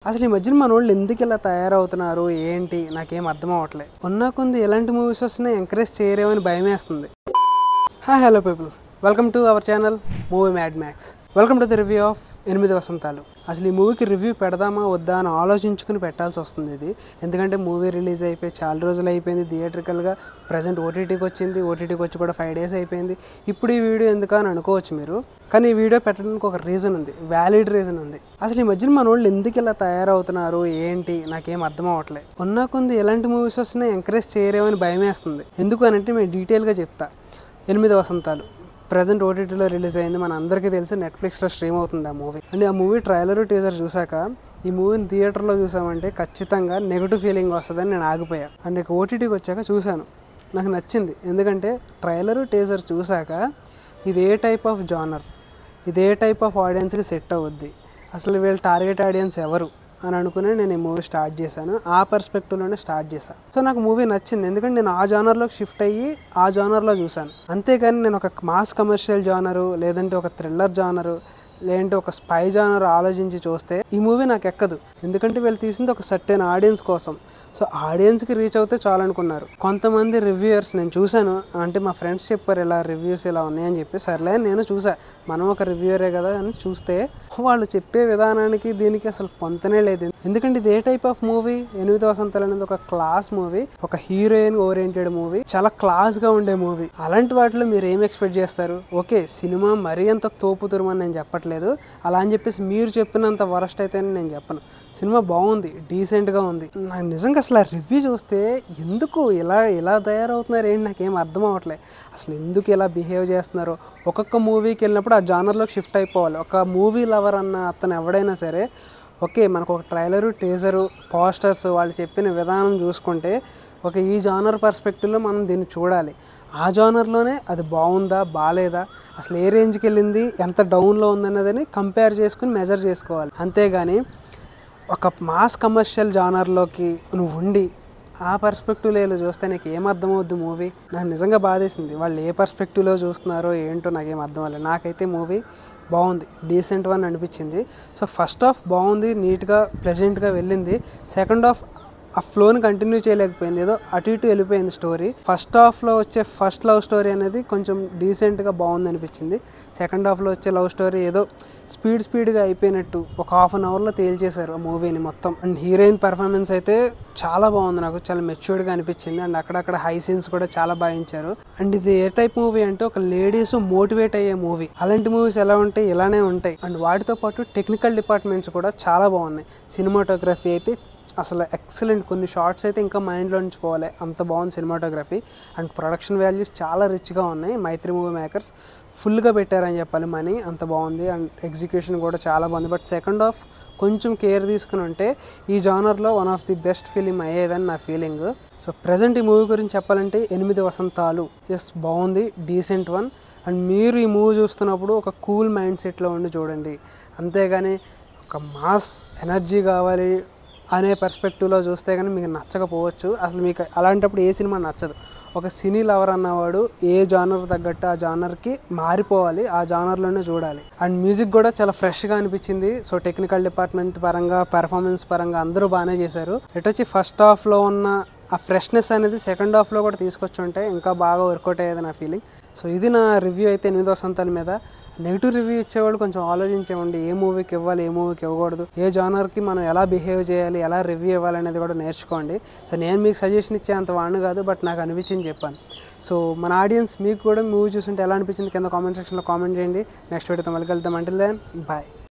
అసలు ఈ మధ్యన మనోళ్ళు ఎందుకు ఇలా తయారవుతున్నారు ఏంటి నాకేం అర్థం అవ్వట్లేదు. ఉన్న కొంది ఎలాంటి మూవీస్ వస్తున్నాయి ఎంకరేజ్ చేయరేమని భయమేస్తుంది. Hi hello people, welcome to our channel movie mad max. Welcome to the review of 8 వసంతాలు. అసలు ఈ మూవీకి రివ్యూ పెడదామా వద్దా అని ఆలోచించుకుని పెట్టాల్సి వస్తుంది ఇది. ఎందుకంటే మూవీ రిలీజ్ అయిపోయి చాలా రోజులు అయిపోయింది. థియేట్రికల్గా ప్రజెంట్ ఓటీటీకి వచ్చింది. ఓటీటీకి వచ్చి కూడా 5 days అయిపోయింది. ఇప్పుడు ఈ వీడియో ఎందుకు అని అనుకోవచ్చు మీరు, కానీ ఈ వీడియో పెట్టడానికి ఒక రీజన్ ఉంది, వ్యాలిడ్ రీజన్ ఉంది. అసలు ఈ మధ్యన మన వాళ్ళు ఎందుకు ఇలా తయారవుతున్నారు ఏంటి నాకేం అర్థం అవ్వట్లేదు. ఉన్న కొంది ఎలాంటి మూవీస్ వస్తున్నాయి ఎంకరేజ్ చేయరేమని భయమేస్తుంది. ఎందుకు అని అంటే మేము డీటెయిల్గా చెప్తా. 8 వసంతాలు ప్రజెంట్ ఓటీటీలో రిలీజ్ అయింది. మన అందరికీ తెలిసి నెట్ఫ్లిక్స్లో స్ట్రీమ్ అవుతుంది ఆ మూవీ. అండ్ ఆ మూవీ ట్రైలర్ టీజర్ చూసాక ఈ మూవీని థియేటర్లో చూసామంటే ఖచ్చితంగా నెగిటివ్ ఫీలింగ్ వస్తుందని నేను ఆగిపోయా. అండ్ ఇక ఓటీటీకి వచ్చాక చూశాను, నాకు నచ్చింది. ఎందుకంటే ట్రైలరు టీజర్ చూసాక ఇది ఏ టైప్ ఆఫ్ జానర్, ఇది ఏ టైప్ ఆఫ్ ఆడియన్స్కి సెట్ అవుద్ది, అసలు వీళ్ళ టార్గెట్ ఆడియన్స్ ఎవరు అని అనుకుని నేను ఈ మూవీ స్టార్ట్ చేశాను. ఆ పర్స్పెక్టివ్లోనే స్టార్ట్ చేశాను. సో నాకు మూవీ నచ్చింది, ఎందుకంటే నేను ఆ జానర్లోకి షిఫ్ట్ అయ్యి ఆ జానర్లో చూశాను. అంతేకాని నేను ఒక మాస్ కమర్షియల్ జానరు, లేదంటే ఒక థ్రిల్లర్ జానరు, లేదంటే ఒక స్పై జానర్ ఆలోచించి చూస్తే ఈ మూవీ నాకు ఎక్కదు. ఎందుకంటే వీళ్ళు తీసింది ఒక సర్టెన్ ఆడియన్స్ కోసం. సో ఆడియన్స్కి రీచ్ అవుతే చాలనుకున్నారు. కొంతమంది రివ్యూయర్స్ నేను చూశాను, అంటే మా ఫ్రెండ్స్ చెప్పారు ఇలా రివ్యూస్ ఇలా ఉన్నాయని చెప్పి. సర్లే నేను చూసా, మనం ఒక రివ్యూయరే కదా అని చూస్తే వాళ్ళు చెప్పే విధానానికి దీనికి అసలు పొంతనే లేదు. ఎందుకంటే ఇది ఏ టైప్ ఆఫ్ మూవీ, 8 వసంతాలు అనేది ఒక క్లాస్ మూవీ, ఒక హీరోయిన్ ఓరియంటెడ్ మూవీ, చాలా క్లాస్గా ఉండే మూవీ. అలాంటి వాటిలో మీరు ఏం ఎక్స్పెక్ట్ చేస్తారు? ఓకే, సినిమా మరీ అంత తోపుతురమని నేను చెప్పట్లేదు, అలా అని చెప్పేసి మీరు చెప్పినంత వరస్ట్ అయితే నేను చెప్పను. సినిమా బాగుంది, డీసెంట్గా ఉంది. నాకు నిజంగా అసలు ఆ రివ్యూ చూస్తే ఎందుకు ఇలా తయారవుతున్నారు ఏంటి నాకేం అర్థం అవ్వట్లేదు. అసలు ఎందుకు ఇలా బిహేవ్ చేస్తున్నారు? ఒక్కొక్క మూవీకి వెళ్ళినప్పుడు ఆ జానర్లోకి షిఫ్ట్ అయిపోవాలి. ఒక మూవీ లవర్ అన్న అతను ఎవడైనా సరే, ఓకే మనకు ఒక ట్రైలరు టీజరు పోస్టర్స్ వాళ్ళు చెప్పిన విధానం చూసుకుంటే ఒక ఈ జానర్ పర్స్పెక్టివ్లో మనం దీన్ని చూడాలి. ఆ జానర్లోనే అది బాగుందా బాగాలేదా, అసలు ఏ రేంజ్కి వెళ్ళింది, ఎంత డౌన్లో ఉందన్నదని కంపేర్ చేసుకుని మెజర్ చేసుకోవాలి. అంతేగాని ఒక మాస్ కమర్షియల్ జానర్లోకి నువ్వు ఉండి ఆ పర్స్పెక్టివ్లో వెళ్ళి చూస్తే నాకు ఏం అర్థమవుద్ది మూవీ. నాకు నిజంగా బాధేసింది. వాళ్ళు ఏ పర్స్పెక్టివ్లో చూస్తున్నారో ఏంటో నాకేం అర్థం అవ్వలేదు. నాకైతే మూవీ బాగుంది, డీసెంట్ వన్ అనిపించింది. సో ఫస్ట్ హాఫ్ బాగుంది, నీట్గా ప్లెజెంట్గా వెళ్ళింది. సెకండ్ హాఫ్ ఆ ఫ్లోని కంటిన్యూ చేయలేకపోయింది, ఏదో అటు ఇటు వెళ్ళిపోయింది స్టోరీ. ఫస్ట్ హాఫ్లో వచ్చే ఫస్ట్ లవ్ స్టోరీ అనేది కొంచెం డీసెంట్గా బాగుంది అనిపించింది. సెకండ్ హాఫ్లో వచ్చే లవ్ స్టోరీ ఏదో స్పీడ్గా అయిపోయినట్టు ఒక 1/2 hourలో తేల్చేశారు ఆ మూవీని మొత్తం. అండ్ హీరోయిన్ పర్ఫార్మెన్స్ అయితే చాలా బాగుంది, నాకు చాలా మెచ్యూర్డ్గా అనిపించింది. అండ్ అక్కడక్కడ హై సీన్స్ కూడా చాలా బాగించారు. అండ్ ఇది ఏ టైప్ మూవీ అంటే ఒక లేడీస్ మోటివేట్ అయ్యే మూవీ. అలాంటి మూవీస్ ఎలా ఉంటాయి, ఇలానే ఉంటాయి. అండ్ వాటితో పాటు టెక్నికల్ డిపార్ట్మెంట్స్ కూడా చాలా బాగున్నాయి. సినిమాటోగ్రఫీ అయితే అసలు ఎక్సలెంట్. కొన్ని షార్ట్స్ అయితే ఇంకా మైండ్లో నుంచి పోవాలి, అంత బాగుంది సినిమాటోగ్రఫీ. అండ్ ప్రొడక్షన్ వాల్యూస్ చాలా రిచ్గా ఉన్నాయి. మైత్రి మూవీ మేకర్స్ ఫుల్గా పెట్టారని చెప్పాలి మనీ, అంత బాగుంది. అండ్ ఎగ్జిక్యూషన్ కూడా చాలా బాగుంది. బట్ సెకండ్ హాఫ్ కొంచెం కేర్ తీసుకుని ఉంటే ఈ జానర్లో one of the best film అయ్యేదని నా ఫీలింగ్. సో ప్రజెంట్ ఈ మూవీ గురించి చెప్పాలంటే 8 వసంతాలు జస్ట్ బాగుంది, డీసెంట్ వన్. అండ్ మీరు ఈ మూవీ చూస్తున్నప్పుడు ఒక కూల్ మైండ్ సెట్లో ఉండి చూడండి. అంతేగాని ఒక మాస్ ఎనర్జీ కావాలి అనే పర్స్పెక్టివ్లో చూస్తే కానీ మీకు నచ్చకపోవచ్చు. అసలు మీకు అలాంటప్పుడు ఏ సినిమా నచ్చదు. ఒక సినీ లవర్ అన్నవాడు ఏ జానర్ తగ్గట్టు ఆ జానర్కి మారిపోవాలి, ఆ జానర్లోనే చూడాలి. అండ్ మ్యూజిక్ కూడా చాలా ఫ్రెష్గా అనిపించింది. సో టెక్నికల్ డిపార్ట్మెంట్ పరంగా, పెర్ఫార్మెన్స్ పరంగా అందరూ బాగానే చేశారు. వచ్చి ఫస్ట్ హాఫ్లో ఉన్న ఆ ఫ్రెష్నెస్ అనేది సెకండ్ హాఫ్లో కూడా తీసుకొచ్చి ఉంటే ఇంకా బాగా వర్కౌట్ అయ్యేది నా ఫీలింగ్. సో ఇది నా రివ్యూ అయితే 8 వసంతాల మీద. నెగిటివ్ రివ్యూ ఇచ్చేవాళ్ళు కొంచెం ఆలోచించేవండి, ఏ మూవీకి ఇవ్వాలి, ఏ మూవీకి ఇవ్వకూడదు, ఏ జానర్కి మనం ఎలా బిహేవ్ చేయాలి, ఎలా రివ్యూ ఇవ్వాలి అనేది కూడా నేర్చుకోండి. సో నేను మీకు సజెషన్ ఇచ్చే అంత వాడిని కాదు, బట్ నాకు అనిపించింది చెప్పాను. సో మన ఆడియన్స్ మీకు కూడా మూవీ చూస్తుంటే ఎలా అనిపించింది కింద కామెంట్ సెక్షన్లో కామెంట్ చేయండి. నెక్స్ట్ వీడియోతో మళ్ళీ కలుద్దాం. Until then bye.